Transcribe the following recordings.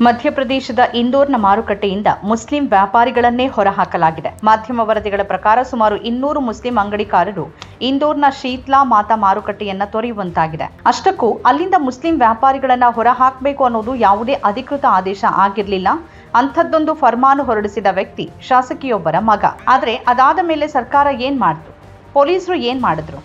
ಮಧ್ಯಪ್ರದೇಶದ ಇಂದೋರ್ನ ಮಾರುಕಟ್ಟೆಯಿಂದ ಮುಸ್ಲಿಂ ವ್ಯಾಪಾರಿಗಳನ್ನೇ ಹೊರಹಾಕಲಾಗಿದೆ. ಮಾಧ್ಯಮ ವರದಿಗಳ ಪ್ರಕಾರ ಸುಮಾರು 200 ಮುಸ್ಲಿಂ ಅಂಗಡಿಕಾರರು ಇಂದೋರ್ನ ಶೀತ್ಲಾ ಮಾತಾ ಮಾರುಕಟ್ಟೆಯನ್ನ ತೊರೆಯುವಂತಾಗಿದೆ. ಅಷ್ಟಕ್ಕೂ ಅಲ್ಲಿಂದ ಮುಸ್ಲಿಂ ವ್ಯಾಪಾರಿಗಳನ್ನ ಹೊರಹಾಕಬೇಕು ಅನ್ನೋದು ಯಾವುದೇ ಅಧಿಕೃತ ಆದೇಶ ಆಗಿರಲಿಲ್ಲ. ಅಂಥದ್ದೊಂದು ಫರ್ಮಾನು ಹೊರಡಿಸಿದ ವ್ಯಕ್ತಿ ಶಾಸಕಿಯೊಬ್ಬರ ಮಗ. ಆದರೆ ಅದಾದ ಮೇಲೆ ಸರ್ಕಾರ ಏನ್ ಮಾಡಿತು? ಪೊಲೀಸರು ಏನ್ ಮಾಡಿದ್ರು?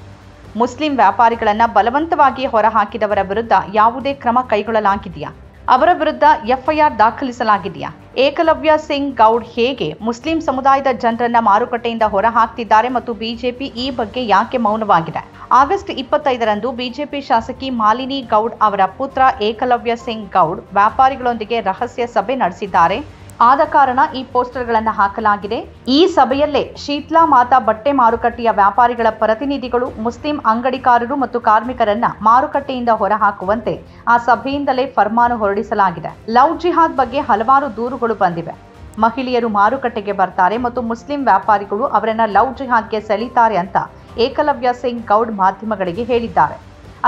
ಮುಸ್ಲಿಂ ವ್ಯಾಪಾರಿಗಳನ್ನ ಬಲವಂತವಾಗಿ ಹೊರಹಾಕಿದವರ ವಿರುದ್ಧ ಯಾವುದೇ ಕ್ರಮ ಕೈಗೊಳ್ಳಲಾಗಿದೆಯಾ? ಅವರ ವಿರುದ್ಧ ಎಫ್ಐಆರ್ ದಾಖಲಿಸಲಾಗಿದೆಯಾ? ಏಕಲವ್ಯ ಸಿಂಗ್ ಗೌಡ್ ಹೇಗೆ ಮುಸ್ಲಿಂ ಸಮುದಾಯದ ಜನರನ್ನ ಮಾರುಕಟ್ಟೆಯಿಂದ ಹೊರಹಾಕ್ತಿದ್ದಾರೆ ಮತ್ತು ಬಿಜೆಪಿ ಈ ಬಗ್ಗೆ ಯಾಕೆ ಮೌನವಾಗಿದೆ? ಆಗಸ್ಟ್ 25ರಂದು ಬಿಜೆಪಿ ಶಾಸಕಿ ಮಾಲಿನಿ ಗೌಡ್ ಅವರ ಪುತ್ರ ಏಕಲವ್ಯ ಸಿಂಗ್ ಗೌಡ್ ವ್ಯಾಪಾರಿಗಳೊಂದಿಗೆ ರಹಸ್ಯ ಸಭೆ ನಡೆಸಿದ್ದಾರೆ. ಆದ ಕಾರಣ ಈ ಪೋಸ್ಟರ್ಗಳನ್ನು ಹಾಕಲಾಗಿದೆ. ಈ ಸಭೆಯಲ್ಲೇ ಶೀತ್ಲಾ ಮಾತಾ ಬಟ್ಟೆ ಮಾರುಕಟ್ಟೆಯ ವ್ಯಾಪಾರಿಗಳ ಪ್ರತಿನಿಧಿಗಳು ಮುಸ್ಲಿಂ ಅಂಗಡಿಕಾರರು ಮತ್ತು ಕಾರ್ಮಿಕರನ್ನ ಮಾರುಕಟ್ಟೆಯಿಂದ ಹೊರಹಾಕುವಂತೆ ಆ ಸಭೆಯಿಂದಲೇ ಫರ್ಮಾನು ಹೊರಡಿಸಲಾಗಿದೆ. ಲವ್ ಜಿಹಾದ್ ಬಗ್ಗೆ ಹಲವಾರು ದೂರುಗಳು ಬಂದಿವೆ. ಮಹಿಳೆಯರು ಮಾರುಕಟ್ಟೆಗೆ ಬರ್ತಾರೆ ಮತ್ತು ಮುಸ್ಲಿಂ ವ್ಯಾಪಾರಿಗಳು ಅವರನ್ನ ಲವ್ ಜಿಹಾದ್ಗೆ ಸೆಳೀತಾರೆ ಅಂತ ಏಕಲವ್ಯ ಸಿಂಗ್ ಗೌಡ್ ಮಾಧ್ಯಮಗಳಿಗೆ ಹೇಳಿದ್ದಾರೆ.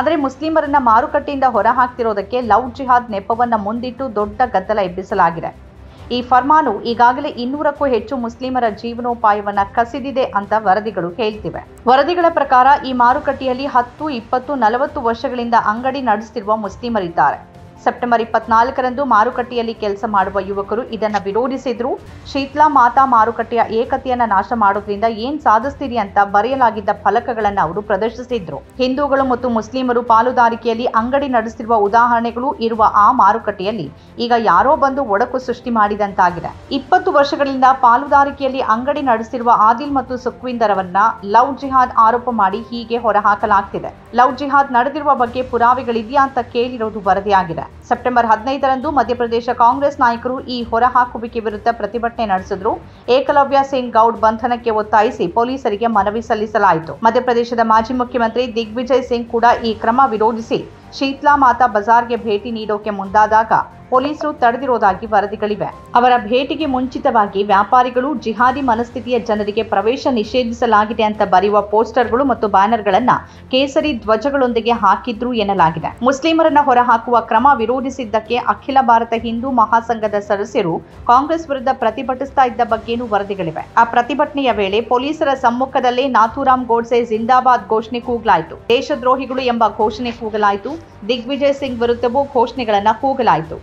ಆದರೆ ಮುಸ್ಲಿಮರನ್ನ ಮಾರುಕಟ್ಟೆಯಿಂದ ಹೊರಹಾಕ್ತಿರೋದಕ್ಕೆ ಲವ್ ಜಿಹಾದ್ ನೆಪವನ್ನ ಮುಂದಿಟ್ಟು ದೊಡ್ಡ ಗದ್ದಲ ಎಬ್ಬಿಸಲಾಗಿದೆ. ಈ ಫರ್ಮಾನು ಈಗಾಗಲೇ 200ಕ್ಕೂ ಹೆಚ್ಚು ಮುಸ್ಲಿಮರ ಜೀವನೋಪಾಯವನ್ನ ಕಸಿದಿದೆ ಅಂತ ವರದಿಗಳು ಹೇಳ್ತಿವೆ. ವರದಿಗಳ ಪ್ರಕಾರ ಈ ಮಾರುಕಟ್ಟೆಯಲ್ಲಿ 10, 20, 40 ವರ್ಷಗಳಿಂದ ಅಂಗಡಿ ನಡೆಸುತ್ತಿರುವ ಮುಸ್ಲಿಮರಿದ್ದಾರೆ. ಸೆಪ್ಟೆಂಬರ್ 24ರಂದು ಮಾರುಕಟ್ಟೆಯಲ್ಲಿ ಕೆಲಸ ಮಾಡುವ ಯುವಕರು ಇದನ್ನ ವಿರೋಧಿಸಿದ್ರು. ಶೀತ್ಲಾ ಮಾತಾ ಮಾರುಕಟ್ಟೆಯ ಏಕತೆಯನ್ನ ನಾಶ ಮಾಡೋದ್ರಿಂದ ಏನ್ ಸಾಧಿಸ್ತೀರಿ ಅಂತ ಬರೆಯಲಾಗಿದ್ದ ಫಲಕಗಳನ್ನ ಅವರು ಪ್ರದರ್ಶಿಸಿದ್ರು. ಹಿಂದೂಗಳು ಮತ್ತು ಮುಸ್ಲಿಮರು ಪಾಲುದಾರಿಕೆಯಲ್ಲಿ ಅಂಗಡಿ ನಡೆಸುತ್ತಿರುವ ಉದಾಹರಣೆಗಳು ಇರುವ ಆ ಮಾರುಕಟ್ಟೆಯಲ್ಲಿ ಈಗ ಯಾರೋ ಬಂದು ಒಡಕು ಸೃಷ್ಟಿ ಮಾಡಿದಂತಾಗಿದೆ. 20 ವರ್ಷಗಳಿಂದ ಪಾಲುದಾರಿಕೆಯಲ್ಲಿ ಅಂಗಡಿ ನಡೆಸುತ್ತಿರುವ ಆದಿಲ್ ಮತ್ತು ಸುಖ್ವಿಂದರ್ ಅವರನ್ನ ಲವ್ ಜಿಹಾದ್ ಆರೋಪ ಮಾಡಿ ಹೀಗೆ ಹೊರಹಾಕಲಾಗ್ತಿದೆ. ಲವ್ ಜಿಹಾದ್ ನಡೆದಿರುವ ಬಗ್ಗೆ ಪುರಾವೆಗಳಿದೆಯಾ ಅಂತ ಕೇಳಿರೋದು ವರದಿಯಾಗಿದೆ. ಸೆಪ್ಟೆಂಬರ್ 15ರಂದು ಮಧ್ಯಪ್ರದೇಶ ಕಾಂಗ್ರೆಸ್ ನಾಯಕರು ಈ ಹೊರಹಾಕುವಿಕೆ ವಿರುದ್ಧ ಪ್ರತಿಭಟನೆ ನಡೆಸಿದ್ರು. ಏಕಲವ್ಯ ಸಿಂಗ್ ಗೌಡ್ ಬಂಧನಕ್ಕೆ ಒತ್ತಾಯಿಸಿ ಪೊಲೀಸರಿಗೆ ಮನವಿ ಸಲ್ಲಿಸಲಾಯಿತು. ಮಧ್ಯಪ್ರದೇಶದ ಮಾಜಿ ಮುಖ್ಯಮಂತ್ರಿ ದಿಗ್ವಿಜಯ್ ಸಿಂಗ್ ಕೂಡ ಈ ಕ್ರಮ ವಿರೋಧಿಸಿ ಶೀತ್ಲಾ ಮಾತಾ ಬಜಾರ್ಗೆ ಭೇಟಿ ನೀಡೋಕೆ ಮುಂದಾದಾಗ ಪೊಲೀಸರು ತಡೆದಿರೋದಾಗಿ ವರದಿಗಳಿವೆ. ಅವರ ಭೇಟಿಗೆ ಮುಂಚಿತವಾಗಿ ವ್ಯಾಪಾರಿಗಳು ಜಿಹಾದಿ ಮನಸ್ಥಿತಿಯ ಜನರಿಗೆ ಪ್ರವೇಶ ನಿಷೇಧಿಸಲಾಗಿದೆ ಅಂತ ಬರೆಯುವ ಪೋಸ್ಟರ್ಗಳು ಮತ್ತು ಬ್ಯಾನರ್ಗಳನ್ನ ಕೇಸರಿ ಧ್ವಜಗಳೊಂದಿಗೆ ಹಾಕಿದ್ರು ಎನ್ನಲಾಗಿದೆ. ಮುಸ್ಲಿಮರನ್ನ ಹೊರಹಾಕುವ ಕ್ರಮ ವಿರೋಧಿಸಿದ್ದಕ್ಕೆ ಅಖಿಲ ಭಾರತ ಹಿಂದೂ ಮಹಾಸಂಘದ ಸದಸ್ಯರು ಕಾಂಗ್ರೆಸ್ ವಿರುದ್ಧ ಪ್ರತಿಭಟಿಸ್ತಾ ಇದ್ದ ಬಗ್ಗೆನೂ ವರದಿಗಳಿವೆ. ಆ ಪ್ರತಿಭಟನೆಯ ವೇಳೆ ಪೊಲೀಸರ ಸಮ್ಮುಖದಲ್ಲೇ ನಾಥೂರಾಮ್ ಗೋಡ್ಸೆ ಜಿಂದಾಬಾದ್ ಘೋಷಣೆ ಕೂಗಲಾಯಿತು. ದೇಶದ್ರೋಹಿಗಳು ಎಂಬ ಘೋಷಣೆ ಕೂಗಲಾಯಿತು. ದಿಗ್ವಿಜಯ್ ಸಿಂಗ್ ವಿರುದ್ಧವೂ ಘೋಷಣೆಗಳನ್ನ ಕೂಗಲಾಯಿತು.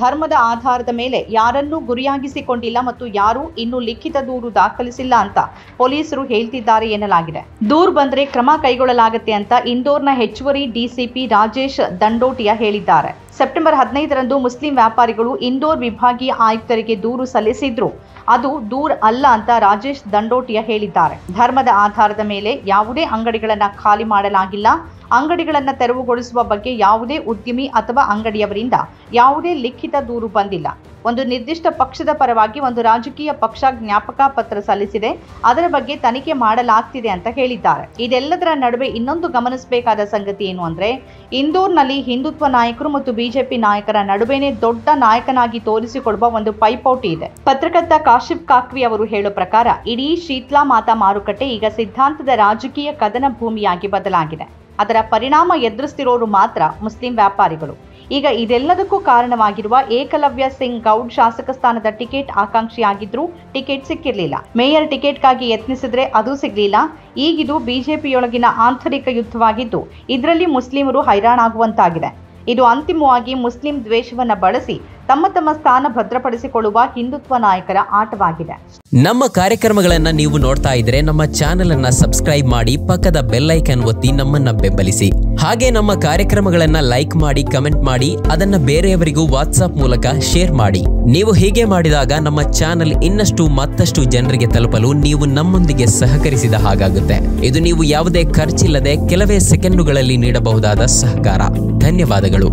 ಧರ್ಮದ ಆಧಾರದ ಮೇಲೆ ಯಾರನ್ನೂ ಗುರಿಯಾಗಿಸಿಕೊಂಡಿಲ್ಲ ಮತ್ತು ಯಾರೂ ಇನ್ನೂ ಲಿಖಿತ ದೂರು ದಾಖಲಿಸಿಲ್ಲ ಅಂತ ಪೊಲೀಸರು ಹೇಳ್ತಿದ್ದಾರೆ ಎನ್ನಲಾಗಿದೆ. ದೂರು ಬಂದ್ರೆ ಕ್ರಮ ಕೈಗೊಳ್ಳಲಾಗುತ್ತೆ ಅಂತ ಇಂದೋರ್ನ ಹೆಚ್ಚುವರಿ ಡಿಸಿಪಿ ರಾಜೇಶ್ ದಂಡೋಟಿಯಾ ಹೇಳಿದ್ದಾರೆ. ಸೆಪ್ಟೆಂಬರ್ 15ರಂದು ಮುಸ್ಲಿಂ ವ್ಯಾಪಾರಿಗಳು ಇಂದೋರ್ ವಿಭಾಗೀಯ ಆಯುಕ್ತರಿಗೆ ದೂರು ಸಲ್ಲಿಸಿದ್ರು. ಅದು ದೂರ ಅಲ್ಲ ಅಂತ ರಾಜೇಶ್ ದಂಡೋಟಿಯಾ ಹೇಳಿದ್ದಾರೆ. ಧರ್ಮದ ಆಧಾರದ ಮೇಲೆ ಯಾವುದೇ ಅಂಗಡಿಗಳನ್ನ ಖಾಲಿ ಮಾಡಲಾಗಿಲ್ಲ. ಅಂಗಡಿಗಳನ್ನು ತೆರವುಗೊಳಿಸುವ ಬಗ್ಗೆ ಯಾವುದೇ ಉದ್ಯಮಿ ಅಥವಾ ಅಂಗಡಿಯವರಿಂದ ಯಾವುದೇ ಲಿಖಿತ ದೂರು ಬಂದಿಲ್ಲ. ಒಂದು ನಿರ್ದಿಷ್ಟ ಪಕ್ಷದ ಪರವಾಗಿ ಒಂದು ರಾಜಕೀಯ ಪಕ್ಷ ಜ್ಞಾಪಕ ಪತ್ರ ಸಲ್ಲಿಸಿದೆ. ಅದರ ಬಗ್ಗೆ ತನಿಖೆ ಮಾಡಲಾಗ್ತಿದೆ ಅಂತ ಹೇಳಿದ್ದಾರೆ. ಇದೆಲ್ಲದರ ನಡುವೆ ಇನ್ನೊಂದು ಗಮನಿಸಬೇಕಾದ ಸಂಗತಿ ಏನು ಅಂದ್ರೆ, ಇಂದೋರ್ನಲ್ಲಿ ಹಿಂದುತ್ವ ನಾಯಕರು ಮತ್ತು ಬಿಜೆಪಿ ನಾಯಕರ ನಡುವೆನೇ ದೊಡ್ಡ ನಾಯಕನಾಗಿ ತೋರಿಸಿಕೊಡುವ ಒಂದು ಪೈಪೋಟಿ ಇದೆ. ಪತ್ರಕರ್ತ ಕಾಶಿಫ್ ಕಾಕ್ವಿ ಅವರು ಹೇಳೋ ಪ್ರಕಾರ ಇಡೀ ಶೀತ್ಲಾ ಮಾತಾ ಮಾರುಕಟ್ಟೆ ಈಗ ಸಿದ್ಧಾಂತದ ರಾಜಕೀಯ ಕದನ ಭೂಮಿಯಾಗಿ ಬದಲಾಗಿದೆ. ಅದರ ಪರಿಣಾಮ ಎದುರಿಸ್ತಿರೋರು ಮಾತ್ರ ಮುಸ್ಲಿಂ ವ್ಯಾಪಾರಿಗಳು. ಈಗ ಇದೆಲ್ಲದಕ್ಕೂ ಕಾರಣವಾಗಿರುವ ಏಕಲವ್ಯ ಸಿಂಗ್ ಗೌಡ್ ಶಾಸಕ ಸ್ಥಾನದ ಟಿಕೆಟ್ ಆಕಾಂಕ್ಷಿಯಾಗಿದ್ರು. ಟಿಕೆಟ್ ಸಿಕ್ಕಿರಲಿಲ್ಲ. ಮೇಯರ್ ಟಿಕೆಟ್ಗಾಗಿ ಯತ್ನಿಸಿದ್ರೆ ಅದು ಸಿಗಲಿಲ್ಲ. ಈಗಿದು ಬಿಜೆಪಿಯೊಳಗಿನ ಆಂತರಿಕ ಯುದ್ಧವಾಗಿದ್ದು ಇದರಲ್ಲಿ ಮುಸ್ಲಿಮರು ಹೈರಾಣಾಗುವಂತಾಗಿದೆ. ಇದು ಅಂತಿಮವಾಗಿ ಮುಸ್ಲಿಂ ದ್ವೇಷವನ್ನ ಬಳಸಿ ತಮ್ಮ ತಮ್ಮ ಸ್ಥಾನ ಭದ್ರಪಡಿಸಿಕೊಳ್ಳುವ ಹಿಂದುತ್ವ ನಾಯಕರ ಆಟವಾಗಿದೆ. ನಮ್ಮ ಕಾರ್ಯಕ್ರಮಗಳನ್ನ ನೀವು ನೋಡ್ತಾ ಇದ್ರೆ ನಮ್ಮ ಚಾನೆಲ್ ಅನ್ನ ಸಬ್ಸ್ಕ್ರೈಬ್ ಮಾಡಿ, ಪಕ್ಕದ ಬೆಲ್ ಐಕಾನ್ ಒತ್ತಿ ನಮ್ಮನ್ನ ಬೆಂಬಲಿಸಿ. ಹಾಗೆ ನಮ್ಮ ಕಾರ್ಯಕ್ರಮಗಳನ್ನ ಲೈಕ್ ಮಾಡಿ, ಕಮೆಂಟ್ ಮಾಡಿ, ಅದನ್ನ ಬೇರೆಯವರಿಗೂ ವಾಟ್ಸ್ಆಪ್ ಮೂಲಕ ಶೇರ್ ಮಾಡಿ. ನೀವು ಹೀಗೆ ಮಾಡಿದಾಗ ನಮ್ಮ ಚಾನೆಲ್ ಇನ್ನಷ್ಟು ಮತ್ತಷ್ಟು ಜನರಿಗೆ ತಲುಪಲು ನೀವು ನಮ್ಮೊಂದಿಗೆ ಸಹಕರಿಸಿದ ಹಾಗಾಗುತ್ತೆ. ಇದು ನೀವು ಯಾವುದೇ ಖರ್ಚಿಲ್ಲದೆ ಕೆಲವೇ ಸೆಕೆಂಡುಗಳಲ್ಲಿ ನೀಡಬಹುದಾದ ಸಹಕಾರ. ಧನ್ಯವಾದಗಳು.